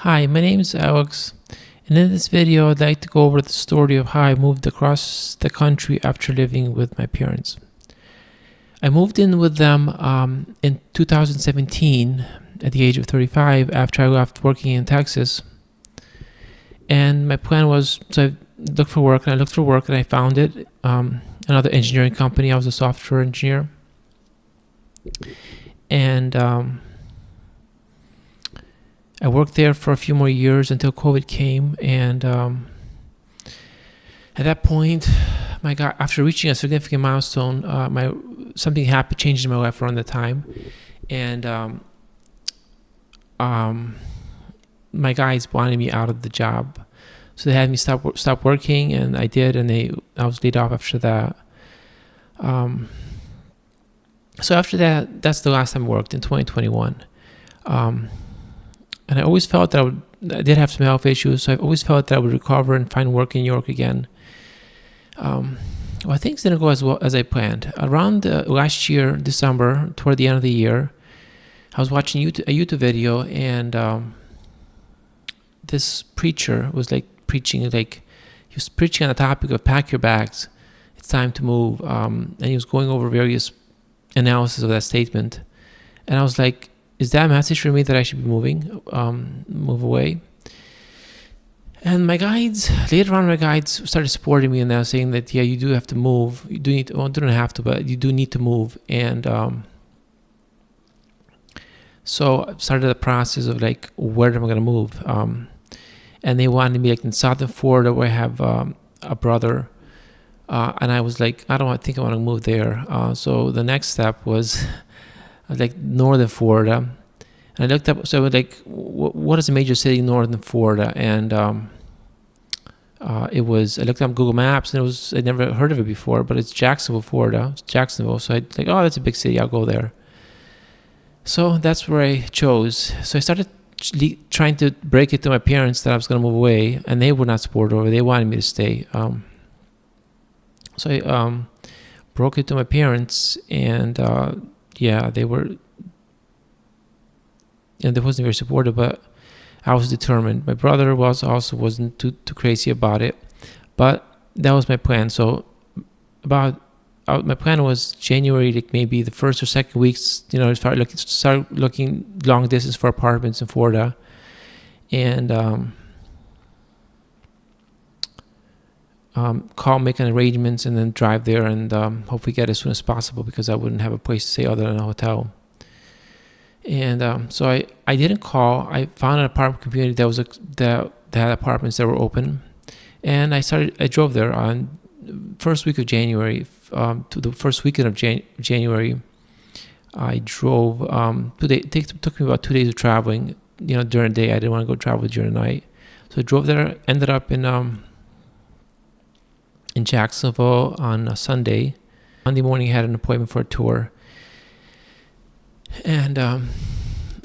Hi, my name is Alex, and in this video I'd like to go over the story of how I moved across the country after living with my parents. I moved in with them in 2017 at the age of 35 after I left working in Texas. And my plan was, so I looked for work and I found it, another engineering company. I was a software engineer. And I worked there for a few more years until COVID came, and at that point, after reaching a significant milestone, something happened, changed in my life around the time, and my guys wanted me out of the job, so they had me stop working, and I did, and I was laid off after that. So after that, that's the last time I worked in 2021. And I always felt that I did have some health issues, so I always felt that I would recover and find work in New York again. Well, things didn't go as well as I planned. Around last year, December, toward the end of the year, I was watching a YouTube video, and this preacher was preaching on the topic of pack your bags, it's time to move, and he was going over various analysis of that statement, and I was like, is that a message for me that I should be moving, move away? And later on my guides started supporting me in that, saying that, yeah, you do have to move. You do need to, well, you don't have to, but you do need to move. And so I started the process of where am I going to move? And they wanted me in Southern Florida, where I have a brother. And I was like, I think I want to move there. So the next step was Northern Florida, and I looked up. So what is a major city in Northern Florida? And I looked up Google Maps, and I never heard of it before, but it's Jacksonville, Florida. It's Jacksonville. So oh, that's a big city. I'll go there. So that's where I chose. So I started trying to break it to my parents that I was going to move away, and they would not support it. They wanted me to stay. So I broke it to my parents, and yeah, they wasn't very supportive, but I was determined. My brother wasn't too crazy about it, but that was my plan. So my plan was January, maybe the first or second weeks, start looking long distance for apartments in Florida, and making arrangements, and then drive there, and hopefully get as soon as possible, because I wouldn't have a place to stay other than a hotel. And so I didn't call. I found an apartment community that had apartments that were open, and I drove there on first week of January to the first weekend of January. I drove. It took me about 2 days of traveling. During the day, I didn't want to go travel during the night, so I drove there. Ended up in Jacksonville on a Sunday. Monday morning, I had an appointment for a tour. And I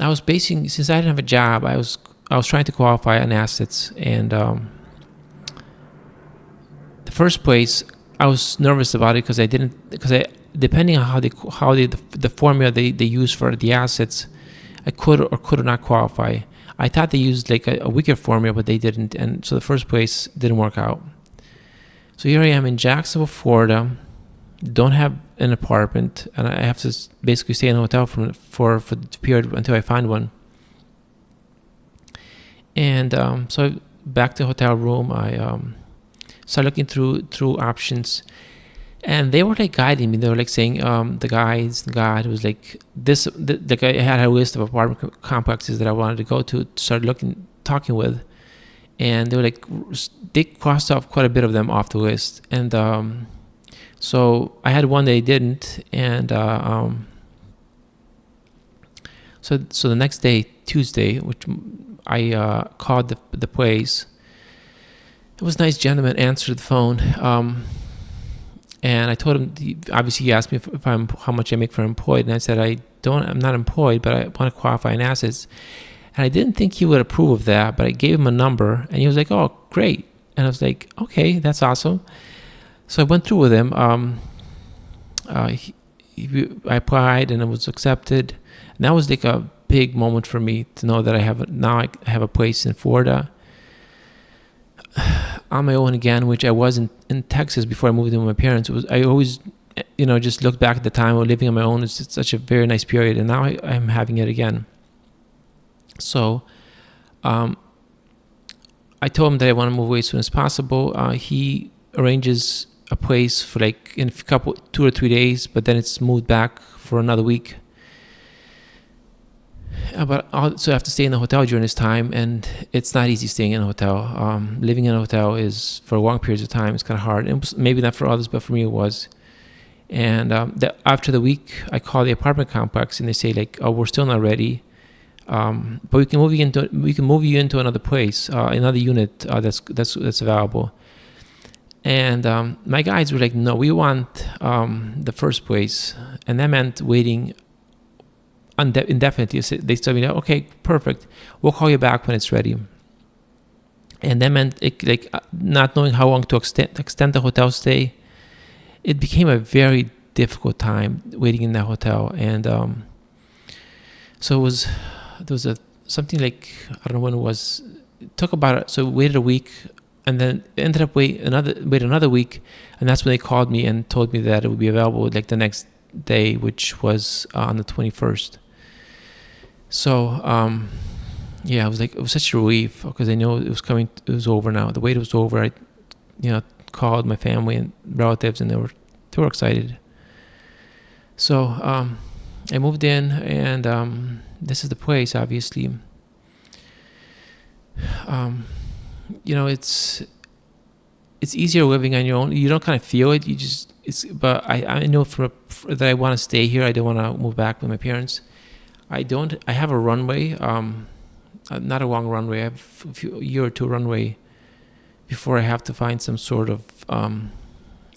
was since I didn't have a job, I was trying to qualify on assets. And the first place, I was nervous about it because depending on how the formula they use for the assets, I could or could not qualify. I thought they used a weaker formula, but they didn't. And so the first place didn't work out. So here I am in Jacksonville, Florida, don't have an apartment, and I have to basically stay in a hotel for the period until I find one. And so back to the hotel room, I started looking through options, and they were guiding me. They were saying the guide was this. I had a list of apartment complexes that I wanted to go to start talking with. And they were they crossed off quite a bit of them off the list. And so I had one they didn't. And so the next day, Tuesday, which I called the place. It was a nice gentleman answered the phone. And I told him, obviously he asked me if how much I make for employed. And I said, I'm not employed, but I want to qualify in assets. And I didn't think he would approve of that, but I gave him a number, and he was like, oh, great. And I was like, okay, that's awesome. So I went through with him. I applied, and it was accepted. And that was a big moment for me to know that I have a place in Florida on my own again, which I was in Texas before I moved in with my parents. I always, just looked back at the time of living on my own. It's just such a very nice period, and now I'm having it again. So, I told him that I want to move away as soon as possible. He arranges a place for like in 2 or 3 days, but then it's moved back for another week. But I also have to stay in the hotel during this time, and it's not easy staying in a hotel. Living in a hotel is, for long periods of time, it's kind of hard. And maybe not for others, but for me it was. And after the week, I call the apartment complex, and they say like, "Oh, we're still not ready, but we can move you into another place, another unit that's available." And my guys were like, "No, we want the first place," and that meant waiting indefinitely. They told me, "Okay, perfect. We'll call you back when it's ready." And that meant not knowing how long to extend the hotel stay. It became a very difficult time waiting in that hotel, and so there was something like, I don't know when it was. It took so we waited a week, and then ended up wait another week, and that's when they called me and told me that it would be available like the next day, which was on the 21st. So it was such a relief because I know it was coming. It was over now. The wait was over. I called my family and relatives, and they were excited. So I moved in, and this is the place. Obviously, it's easier living on your own. You don't kind of feel it. But I know that I want to stay here. I don't want to move back with my parents. I have a runway, not a long runway. I have a year or two runway before I have to find some sort of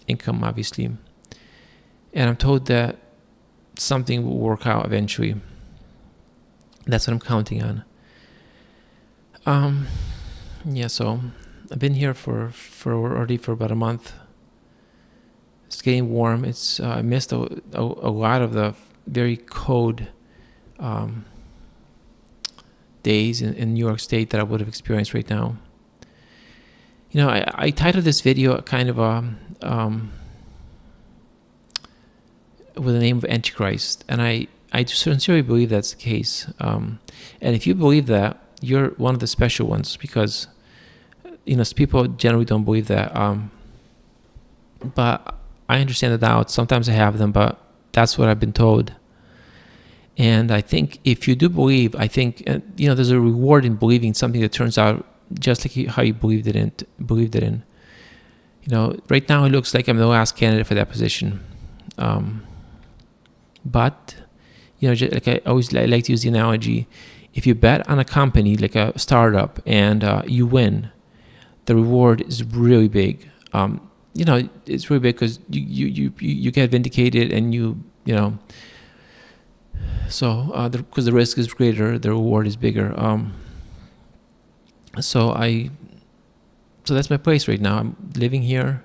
income, obviously. And I'm told that something will work out eventually. That's what I'm counting on. So I've been here for already for about a month. It's getting warm. I missed a lot of the very cold days in New York State that I would have experienced right now. I titled this video kind of with the name of Antichrist, and I sincerely believe that's the case. And if you believe that, you're one of the special ones, because people generally don't believe that. But I understand the doubts. Sometimes I have them, but that's what I've been told. And I think if you do believe, there's a reward in believing something that turns out just like how you believed it in. Right now it looks like I'm the last candidate for that position. But like I like to use the analogy: if you bet on a company like a startup and you win, the reward is really big. It's really big because you get vindicated, and so because the risk is greater, the reward is bigger. So that's my place right now. I'm living here,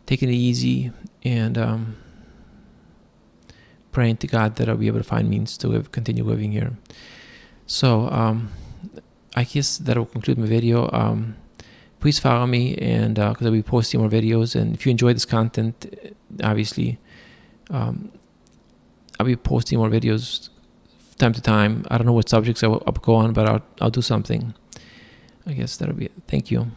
taking it easy, and praying to God that I'll be able to find means to continue living here. So I guess that will conclude my video. Please follow me, and because I'll be posting more videos. And if you enjoy this content, obviously, I'll be posting more videos time to time. I don't know what subjects I'll go on, but I'll do something. I guess that'll be it. Thank you.